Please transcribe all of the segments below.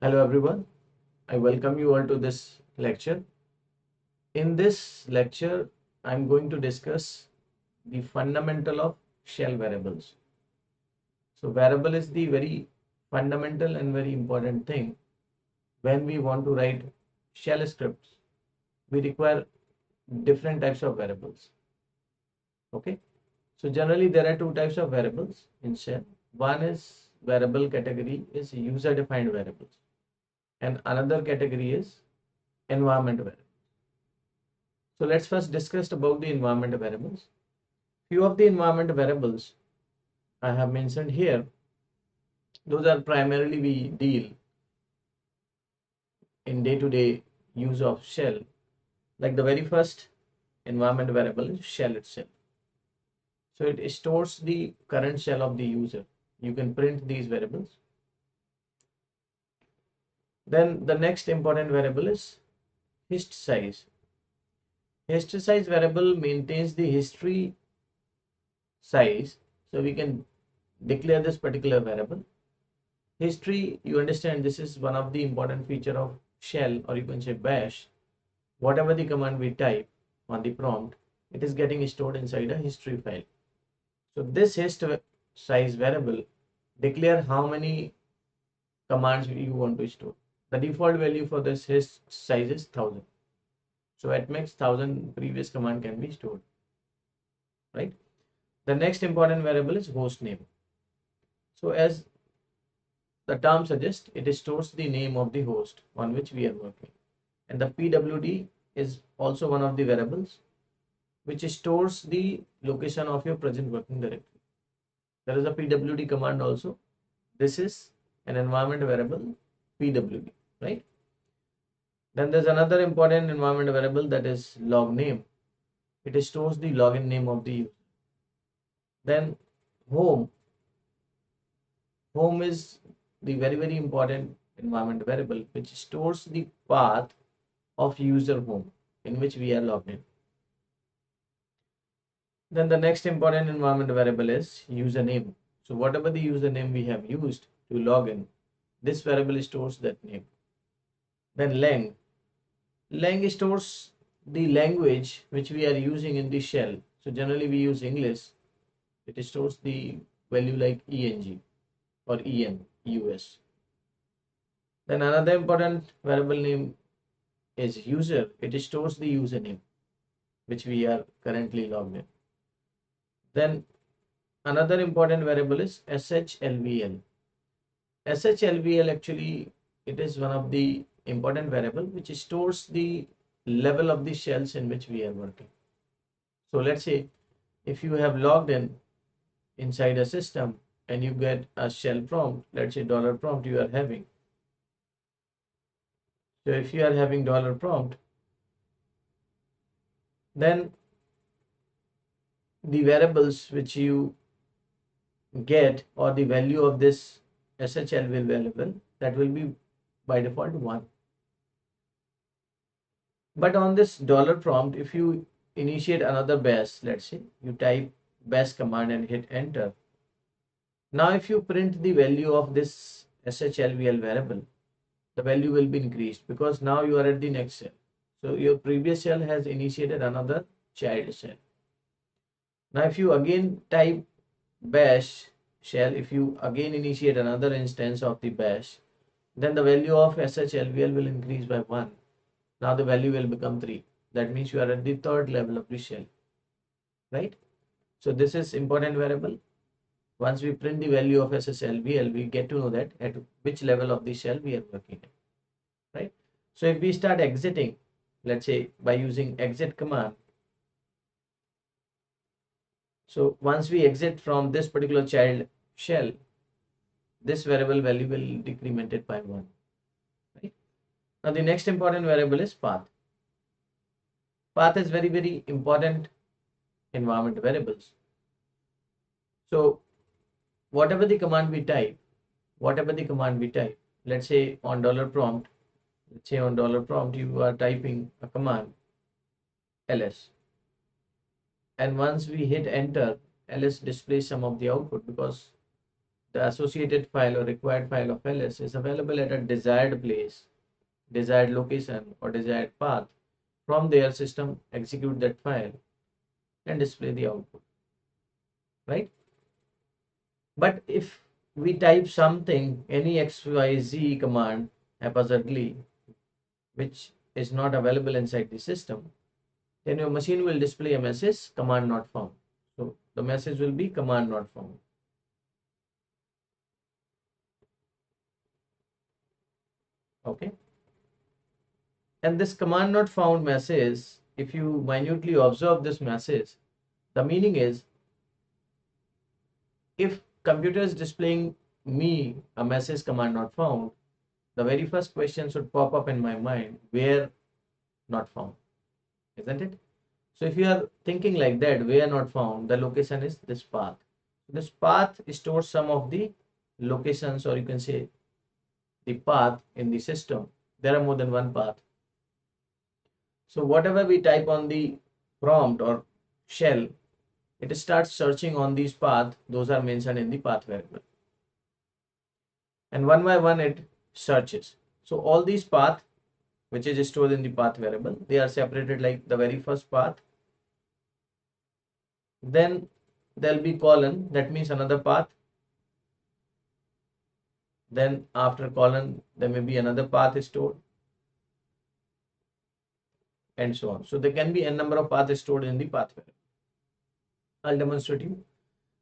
Hello everyone, I welcome you all to this lecture. In this lecture, I'm going to discuss the fundamental of shell variables. So variable is the very fundamental and very important thing. When we want to write shell scripts, we require different types of variables. Okay, so generally there are two types of variables in shell. One is variable category is user defined variables, and another category is environment variable. So let's first discuss about the environment variables. Few of the environment variables I have mentioned here, those are primarily we deal in day-to-day use of shell. Like the very first environment variable is shell itself. So it stores the current shell of the user. You can print these variables. Then the next important variable is hist size. Hist size variable maintains the history size. So we can declare this particular variable. History, you understand, this is one of the important feature of shell, or you can say bash. Whatever the command we type on the prompt, it is getting stored inside a history file. So this hist size variable declare how many commands you want to store. The default value for this hist size is 1000. So at max 1000 previous command can be stored, right? The next important variable is host name. So as the term suggests, it stores the name of the host on which we are working. And the PWD is also one of the variables which stores the location of your present working directory. There is a PWD command also. This is an environment variable PWD, right? Then there's another important environment variable, that is log name. It stores the login name of the user. Then home. Home is the very important environment variable which stores the path of user home in which we are logged in. Then the next important environment variable is username. So whatever the username we have used to log in, this variable stores that name. Then lang. Lang stores the language which we are using in the shell. So generally we use English. It stores the value like eng or en, us. Then another important variable name is user. It stores the username which we are currently logged in. Then another important variable is shlvl. SHLVL actually, it is one of the important variable which stores the level of the shells in which we are working. So let's say if you have logged in inside a system and you get a shell prompt, let's say dollar prompt you are having. So if you are having dollar prompt, then the variables which you get, or the value of this SHLVL variable, that will be by default 1. But on this dollar prompt, if you initiate another bash, let's say you type bash command and hit enter. Now if you print the value of this SHLVL variable, the value will be increased because now you are at the next cell. So your previous shell has initiated another child shell. Now if you again type bash shell, if you again initiate another instance of the bash, then the value of SHLVL will increase by 1. Now the value will become 3. That means you are at the third level of the shell, right? So this is important variable. Once we print the value of SSLVL, we get to know that at which level of the shell we are working at, right? So if we start exiting, let's say by using exit command. So once we exit from this particular child shell, this variable value will decremented by 1, right? Now the next important variable is path. Path is very important environment variables. So whatever the command we type, let's say on dollar prompt, you are typing a command ls, and once we hit enter, ls displays some of the output because the associated file or required file of ls is available at a desired place, desired location or desired path. From there, system execute that file and display the output, right? But if we type something, any xyz command haphazardly, which is not available inside the system, then your machine will display a message command not found. So the message will be command not found. Okay. And this command not found message, if you minutely observe this message, the meaning is, if computer is displaying me a message command not found, the very first question should pop up in my mind, where not found, isn't it? So if you are thinking like that, where not found, the location is this path. This path stores some of the locations, or you can say the path in the system. There are more than one path. So whatever we type on the prompt or shell, it starts searching on these paths. Those are mentioned in the path variable. And one by one it searches. So all these paths which is stored in the path variable, they are separated like the very first path. Then there'll be colon, that means another path. Then after colon, there may be another path stored, and so on. So there can be n number of paths stored in the path variable. I'll demonstrate you.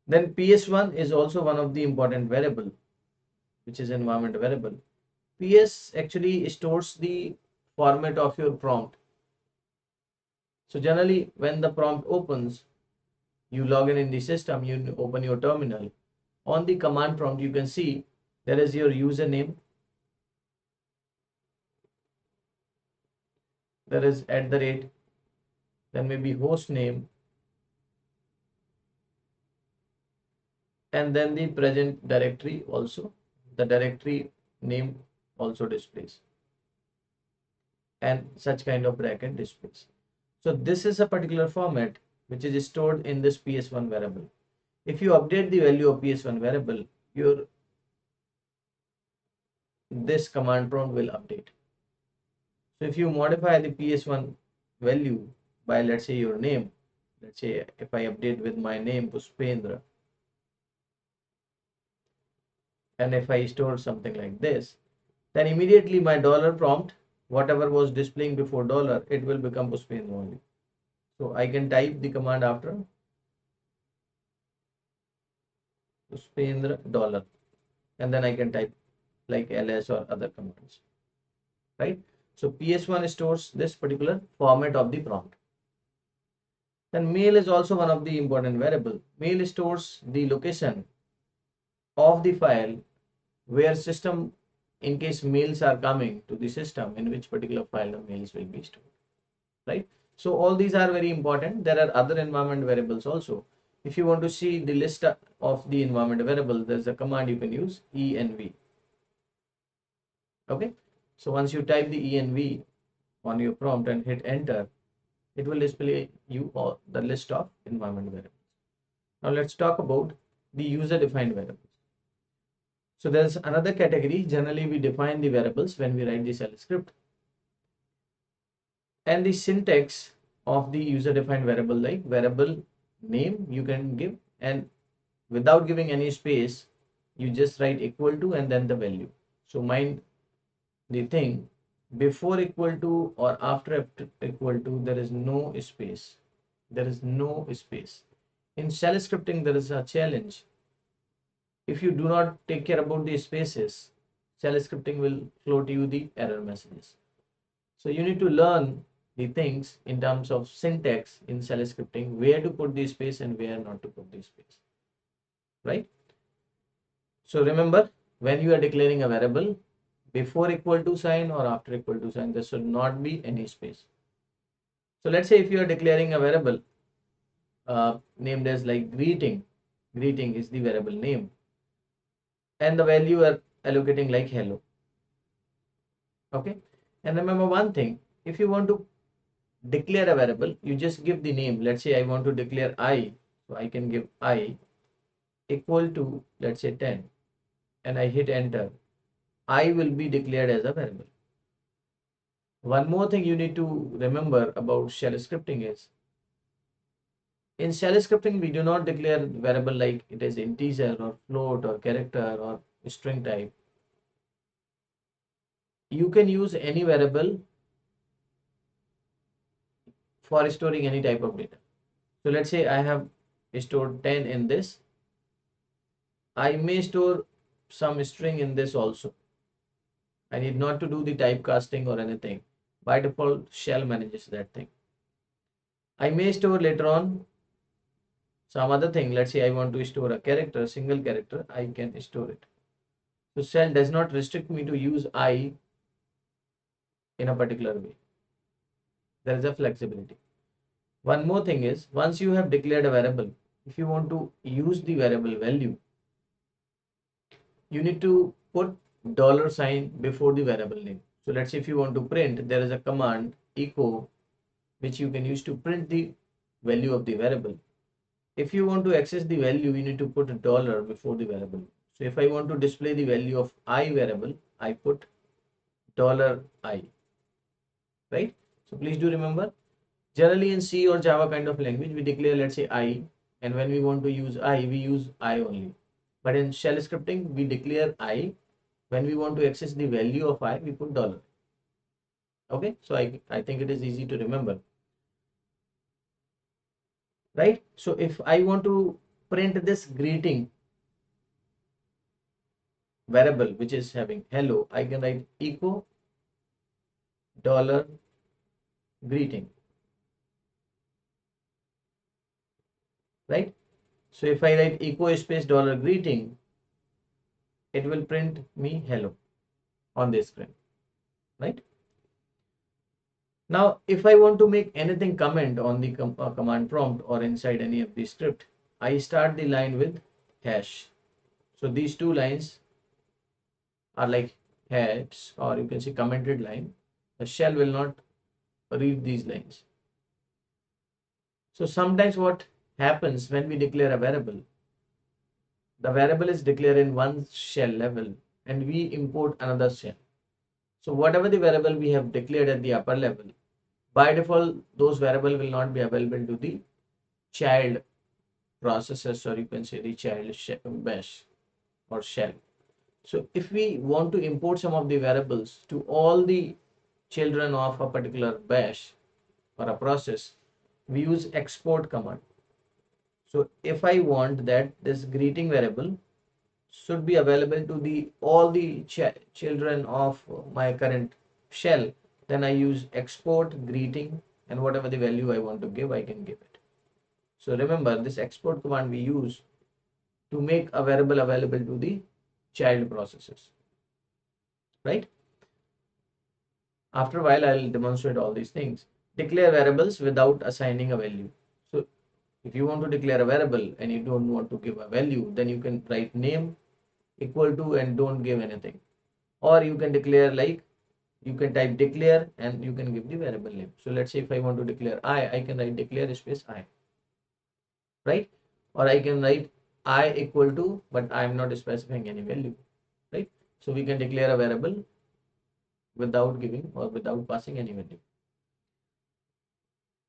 Then PS1 is also one of the important variable, which is environment variable. PS actually stores the format of your prompt. So generally when the prompt opens, you log in the system, you open your terminal. On the command prompt, you can see there is your username, there is @, then maybe host name, and then the present directory also, the directory name also displays, and such kind of bracket displays. So this is a particular format which is stored in this PS1 variable. If you update the value of PS1 variable, your this command prompt will update. So if you modify the PS1 value by, let's say, your name, let's say if I update with my name Pushpendra, and if I store something like this, then immediately my dollar prompt, whatever was displaying before dollar, it will become Pushpendra only. So I can type the command after Pushpendra dollar, and then I can type like ls or other commands, right? So PS1 stores this particular format of the prompt. Then mail is also one of the important variable. Mail stores the location of the file where system, in case mails are coming to the system, in which particular file the mails will be stored, right? So all these are very important. There are other environment variables also. If you want to see the list of the environment variable, there's a command you can use, env. Okay, so once you type the env on your prompt and hit enter, it will display you all the list of environment variables. Now let's talk about the user defined variables. So there's another category. Generally we define the variables when we write the shell script, and the syntax of the user defined variable, like variable name you can give, and without giving any space, you just write equal to and then the value. So mind the thing, before equal to or after equal to, there is no space. There is no space. In shell scripting, there is a challenge. If you do not take care about the spaces, shell scripting will float you the error messages. So you need to learn the things in terms of syntax in shell scripting, where to put the space and where not to put the space, right? So remember, when you are declaring a variable, before equal to sign or after equal to sign, there should not be any space. So let's say if you are declaring a variable named as like greeting is the variable name, and the value are allocating like hello. Okay, and remember one thing, if you want to declare a variable, you just give the name. Let's say I want to declare I, so I can give I equal to, let's say, 10. and I hit enter, I will be declared as a variable. One more thing you need to remember about shell scripting is, in shell scripting, we do not declare variable like it is integer or float or character or string type. You can use any variable for storing any type of data. So let's say I have stored 10 in this. I may store some string in this also. I need not to do the typecasting or anything. By default, shell manages that thing. I may store later on some other thing. Let's say I want to store a character, single character, I can store it. So shell does not restrict me to use I in a particular way. There is a flexibility. One more thing is, once you have declared a variable, if you want to use the variable value, you need to put $sign before the variable name. So let's say if you want to print, there is a command echo which you can use to print the value of the variable. If you want to access the value, you need to put a dollar before the variable. So if I want to display the value of I variable, I put $I, right? So please do remember, generally in C or Java kind of language, we declare, let's say I, and when we want to use I, we use I only. But in shell scripting, we declare I. When we want to access the value of I, we put dollar. Okay, so I think it is easy to remember, right? So if I want to print this greeting variable which is having hello, I can write echo $greeting, right? So if I write echo space $greeting, it will print me hello on this screen, right? Now if I want to make anything comment on the command prompt or inside any of the script, I start the line with hash. So these two lines are like heads, or you can say commented line. The shell will not read these lines. So sometimes what happens when we declare a variable, the variable is declared in one shell level and we import another shell. So whatever the variable we have declared at the upper level, by default, those variable will not be available to the child processes, or you can say the child bash or shell. So if we want to import some of the variables to all the children of a particular bash or a process, we use export command. So if I want that this greeting variable should be available to the all the children of my current shell, then I use export greeting, and whatever the value I want to give, I can give it. So remember, this export command we use to make a variable available to the child processes, right? After a while, I'll demonstrate all these things. Declare variables without assigning a value. So if you want to declare a variable and you don't want to give a value, then you can write name equal to and don't give anything. Or you can declare, like you can type declare and you can give the variable name. So let's say if I want to declare I can write declare space I, right? Or I can write I equal to, but I am not specifying any value, right? So we can declare a variable without giving or without passing any value.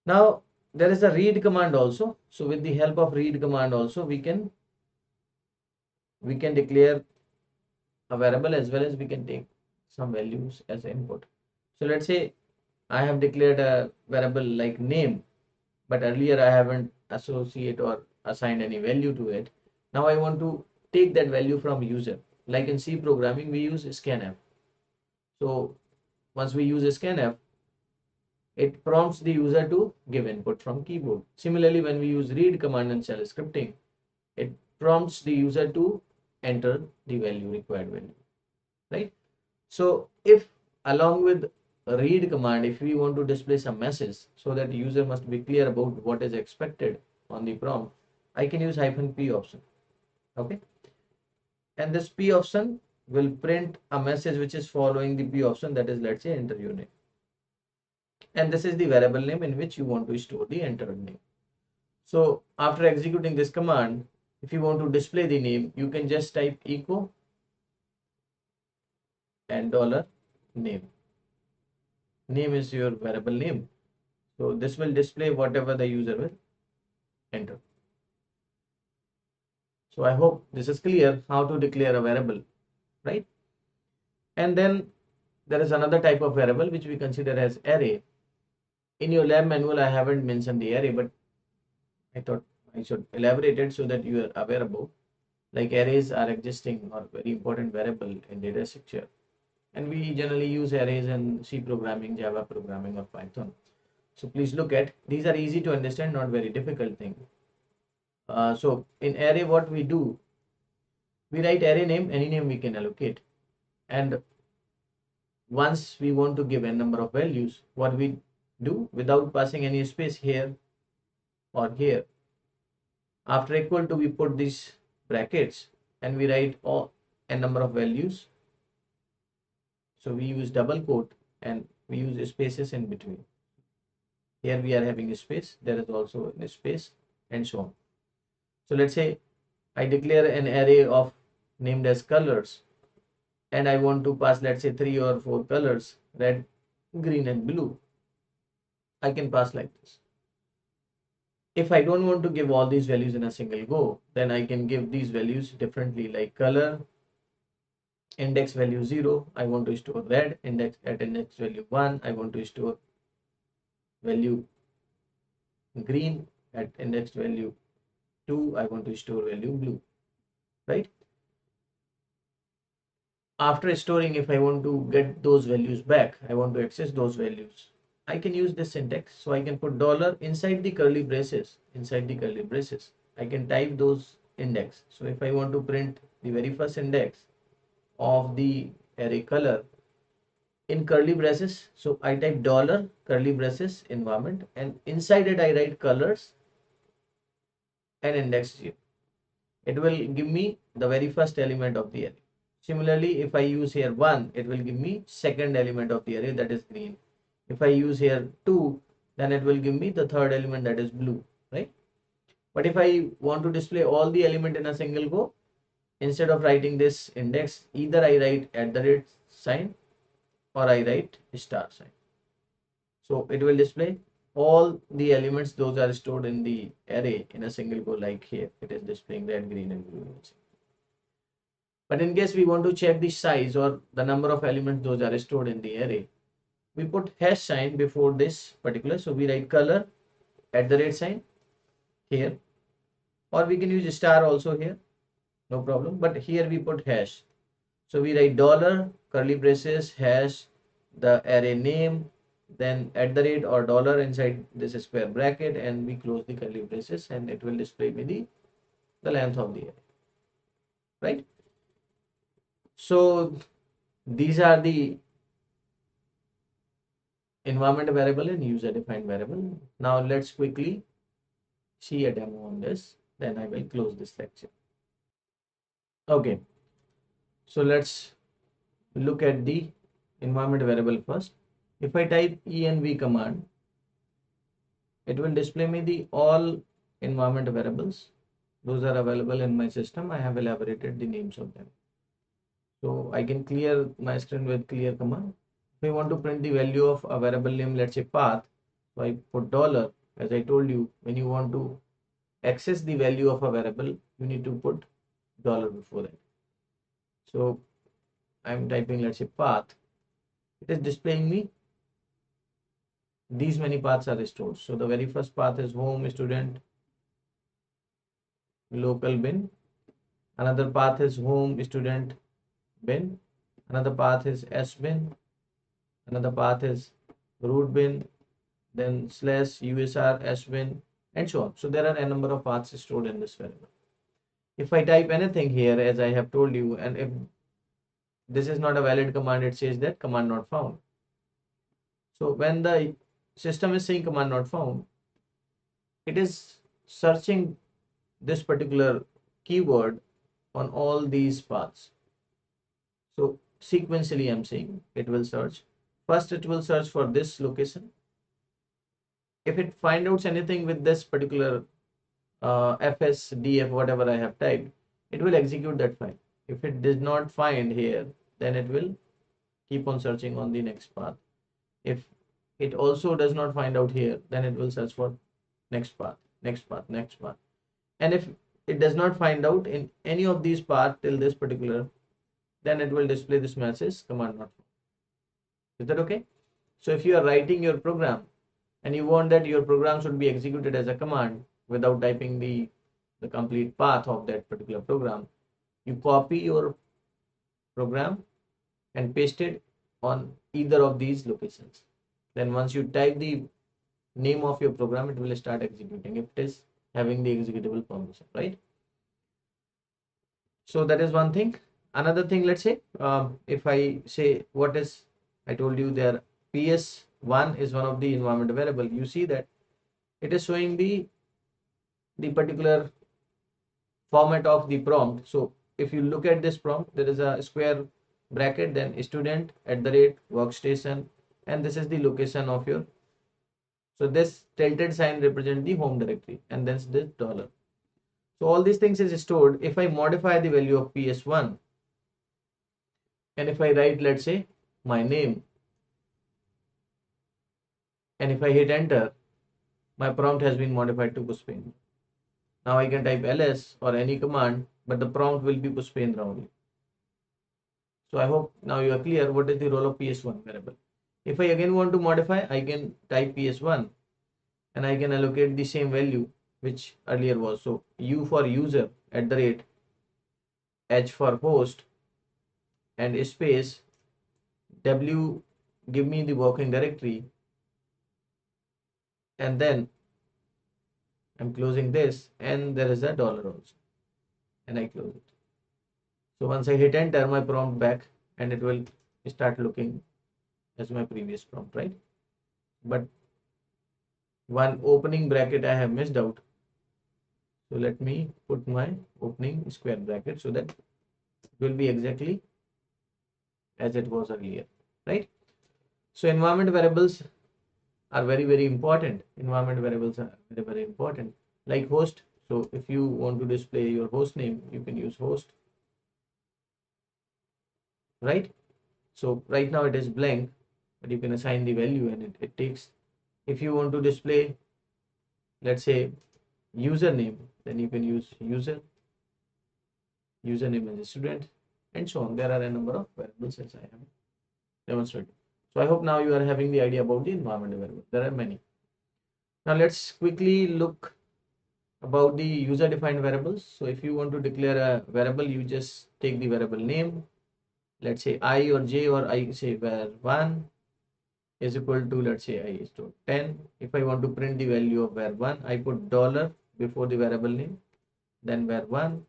Now there is a read command also. So with the help of read command also, we can declare a variable as well as we can take some values as input. So let's say I have declared a variable like name, but earlier I haven't associated or assigned any value to it. Now I want to take that value from user. Like in C programming, we use scanf. So once we use scanf, it prompts the user to give input from keyboard. Similarly, when we use read command in shell scripting, it prompts the user to enter the value, required value, right? So if along with read command, if we want to display some message so that the user must be clear about what is expected on the prompt, I can use -p option. Okay, and this p option will print a message which is following the p option, that is, let's say, enter your name, and this is the variable name in which you want to store the entered name. So after executing this command, if you want to display the name, you can just type echo and dollar name. Name is your variable name. So this will display whatever the user will enter. So I hope this is clear how to declare a variable, right? And then there is another type of variable which we consider as array. In your lab manual, I haven't mentioned the array, but I thought I should elaborate it so that you are aware about. Like arrays are existing or very important variable in data structure. And we generally use arrays in C programming, Java programming, or Python. So please look at, these are easy to understand, not very difficult thing. So in array, what we do, we write array name, any name we can allocate. And once we want to give a number of values, what we do without passing any space here or here, after equal to, we put these brackets and we write all a number of values. So we use double quote and we use spaces in between. Here we are having a space, there is also a space, and so on. So let's say I declare an array of named as colors, and I want to pass, let's say, 3 or 4 colors, red, green, and blue. I can pass like this. If I don't want to give all these values in a single go, then I can give these values differently, like color index value 0, I want to store red, index value 1, I want to store value green, at index value 2, I want to store value blue, right? After storing, if I want to get those values back, I want to access those values, I can use this syntax. So I can put dollar inside the curly braces, I can type those index. So if I want to print the very first index of the array color in curly braces, so I type dollar curly braces environment, and inside it I write colors and index 0. It will give me the very first element of the array. Similarly, if I use here 1, it will give me second element of the array, that is green. If I use here 2, then it will give me the third element, that is blue, right? But if I want to display all the element in a single go, instead of writing this index, either I write @ or I write star sign. So it will display all the elements, those are stored in the array in a single go, like here it is displaying red, green, and blue. But in case we want to check the size or the number of elements those are stored in the array, we put hash sign before this particular. So we write color @ here, or we can use star also here, no problem. But here we put hash. So we write dollar curly braces hash the array name, then @ or dollar inside this square bracket, and we close the curly braces, and it will display me the length of the array, right? So these are the environment variable and user defined variable. Now let's quickly see a demo on this, then I will close this lecture. Okay, so let's look at the environment variable first. If I type env command, it will display me the all environment variables. Those are available in my system. I have elaborated the names of them. So I can clear my screen with clear command. If I want to print the value of a variable name, let's say path, so I put dollar. As I told you, when you want to access the value of a variable, you need to put dollar before that. So I'm typing, let's say, path. It is displaying me these many paths are stored. So the very first path is home, student, local bin. Another path is home, student, bin. Another path is sbin. Another path is root bin, then slash usr sbin, and so on. So there are a number of paths stored in this variable. If I type anything here, as I have told you, and if this is not a valid command, it says that command not found. So when the system is saying command not found, it is searching this particular keyword on all these paths. So sequentially I'm saying it will search. First it will search for this location. If it finds out anything with this particular fsdf, whatever I have typed, it will execute that file. If it does not find here, then it will keep on searching on the next path. If it also does not find out here, then it will search for next path, next path, next path. And if it does not find out in any of these paths till this particular, then it will display this message command not found. Is that okay? So if you are writing your program and you want that your program should be executed as a command without typing the complete path of that particular program, you copy your program and paste it on either of these locations. Then once you type the name of your program, it will start executing if it is having the executable permission, right? So that is one thing. Another thing, let's say if I say what is, I told you there ps1 is one of the environment variable. You see that it is showing the particular format of the prompt. So if you look at this prompt, there is a square bracket, then student at the rate workstation, and this is the location of your, so this tilted sign represent the home directory, and then this dollar. So all these things is stored. If I modify the value of ps1 and if I write, let's say, my name, and if I hit enter, my prompt has been modified to Pushpendra. Now I can type ls or any command, but the prompt will be Pushpendra only. So I hope now you are clear what is the role of ps1 variable. If I again want to modify, I can type ps1 and I can allocate the same value which earlier was. So u for user at the rate, h for host, and space, w give me the working directory, and then I'm closing this, and there is a dollar also, and I close it. So once I hit enter, my prompt back, and it will start looking as my previous prompt, right? But one opening bracket I have missed out. So let me put my opening square bracket so that it will be exactly as it was earlier, right? So environment variables are very important. Environment variables are very important, like host. So if you want to display your host name, you can use host, right? So right now it is blank, but you can assign the value and it takes. If you want to display, let's say, username, then you can use username as a student, and so on. There are a number of variables as I have demonstrated. So I hope now you are having the idea about the environment variable. There are many. Now let's quickly look about the user defined variables. So if you want to declare a variable, you just take the variable name, let's say I or j, or I say var1 is equal to, let's say, I store 10. If I want to print the value of var1, I put dollar before the variable name, then var1,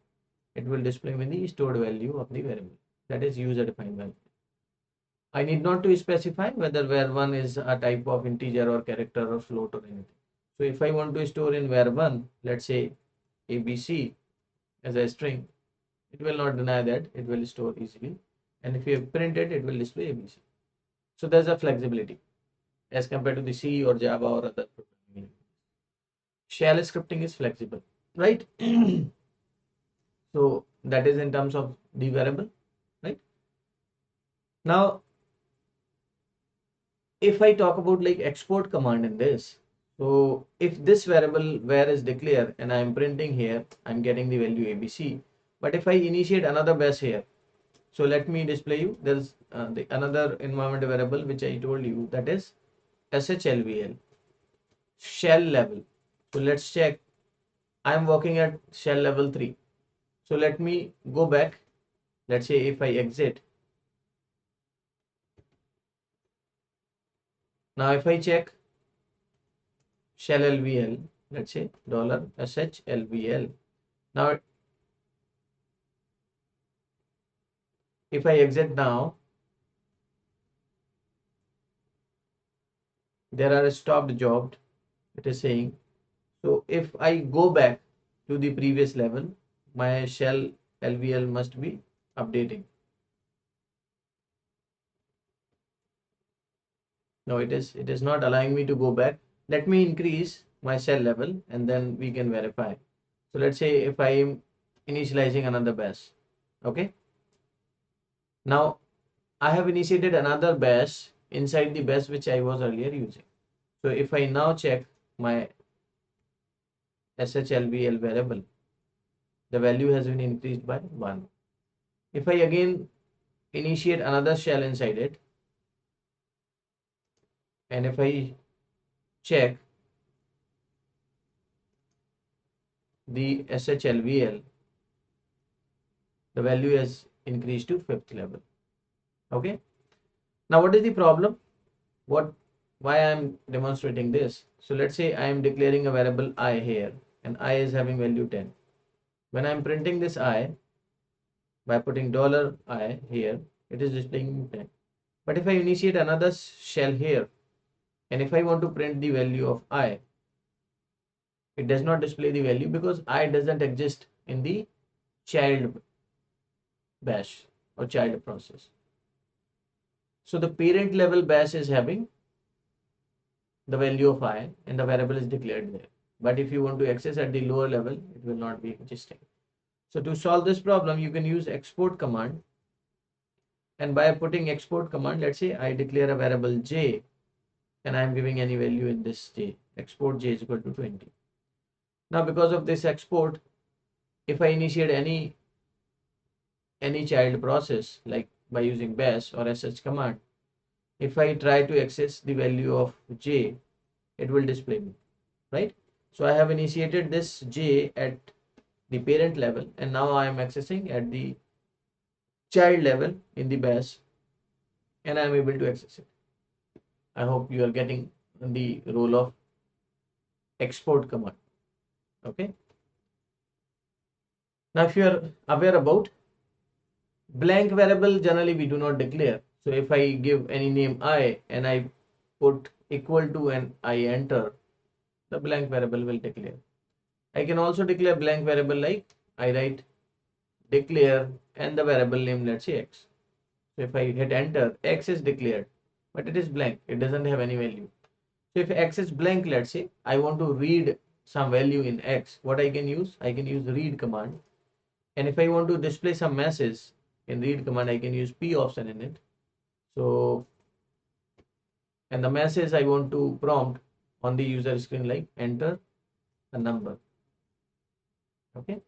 it will display me the stored value of the variable. That is user defined value. I need not to specify whether var1 is a type of integer or character or float or anything. So if I want to store in var1, let's say abc as a string, it will not deny that, it will store easily. And if you print it, it will display abc. So there's a flexibility as compared to the C or Java or other programming. Shell scripting is flexible, right? So that is in terms of the variable, right? Now if I talk about like export command in this, so if this variable var is declared and I'm printing here, I'm getting the value abc. But if I initiate another bash here, so let me display you, there's another environment variable which I told you, that is shlvl, shell level. So let's check, I'm working at shell level 3. So let me go back. Let's say if I exit, now if I check shell lvl, let's say $shlvl. Now if I exit now, there are stopped job, it is saying. So if I go back to the previous level, my shell lvl must be updating. No, it is not allowing me to go back. Let me increase my shell level and then we can verify. So let's say if I am initializing another bash, okay. Now I have initiated another bash inside the bash which I was earlier using. So if I now check my SHLVL variable, the value has been increased by 1. If I again initiate another shell inside it, and if I check the SHLVL, the value has increased to 5th level. Okay. Now what is the problem? Why I am demonstrating this? So let's say I am declaring a variable I here, and I is having value 10. When I am printing this I by putting $I here, it is displaying 10. But if I initiate another shell here, and if I want to print the value of I, it does not display the value because I doesn't exist in the child bash or child process. So the parent level bash is having the value of I and the variable is declared there. But if you want to access at the lower level, it will not be existing. So to solve this problem, you can use export command. And by putting export command, let's say I declare a variable j and I am giving any value in this j. Export j is equal to 20. Now because of this export, if I initiate any child process like by using bash or sh command, if I try to access the value of j, it will display me, right? So I have initiated this j at the parent level and now I am accessing at the child level in the bash and I am able to access it. I hope you are getting the role of export command. Okay. Now if you are aware about blank variable, generally we do not declare. So if I give any name I and I put equal to and I enter, the blank variable will declare. I can also declare blank variable like I write declare and the variable name, let's say x. So if I hit enter, x is declared, but it is blank. It doesn't have any value. So if x is blank, let's say I want to read some value in x, what I can use? I can use read command. And if I want to display some message in read command, I can use p option in it. So, and the message I want to prompt on the user screen like enter a number. Okay.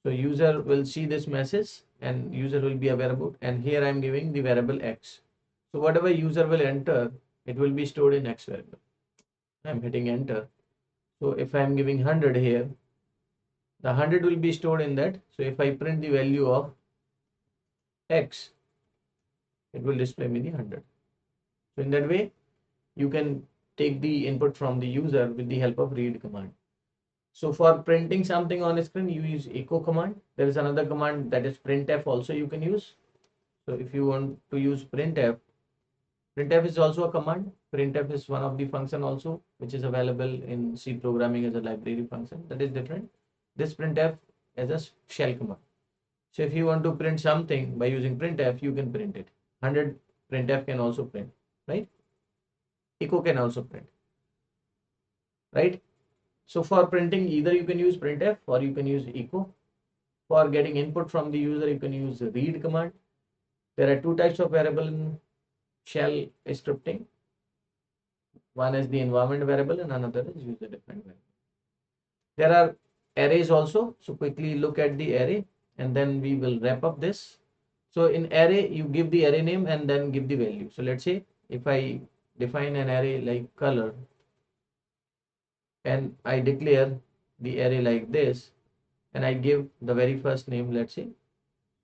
So user will see this message and user will be aware about, and here I am giving the variable x. So whatever user will enter, it will be stored in x variable. I am hitting enter. So if I am giving 100 here, the 100 will be stored in that. So if I print the value of x, it will display me the 100. So in that way, you can take the input from the user with the help of read command. So for printing something on a screen, you use echo command. There is another command that is printf also you can use. So if you want to use printf, printf is also a command. Printf is one of the function also, which is available in C programming as a library function. That is different. This printf as a shell command. So if you want to print something by using printf, you can print it. 100 printf can also print, right? Echo can also print, right? So for printing, either you can use printf or you can use echo. For getting input from the user, you can use read command. There are two types of variable in shell scripting. One is the environment variable and another is user defined variable. There are arrays also. So quickly look at the array and then we will wrap up this. So in array, you give the array name and then give the value. So let's say if I define an array like color and I declare the array like this and I give the very first name, let's say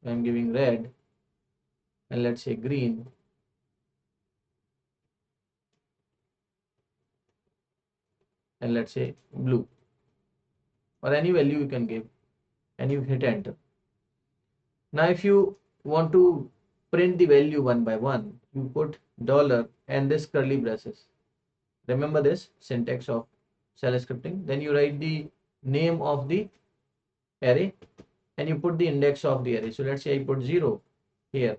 I'm giving red and let's say green, and let's say blue, or any value you can give, and you hit enter. Now if you want to print the value one by one, you put dollar and this curly braces. Remember this syntax of shell scripting. Then you write the name of the array and you put the index of the array. So let's say I put 0 here.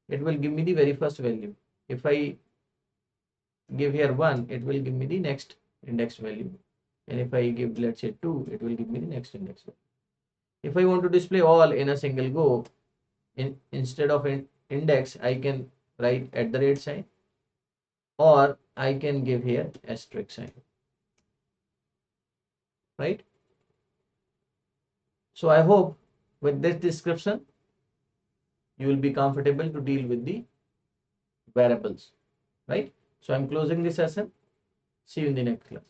It will give me the very first value. If I give here 1, it will give me the next index value. And if I give, let's say 2, it will give me the next index value. If I want to display all in a single go, instead of index, I can write @ sign, or I can give here asterisk sign, right? So I hope with this description you will be comfortable to deal with the variables, right? So I'm closing this session. See you in the next class.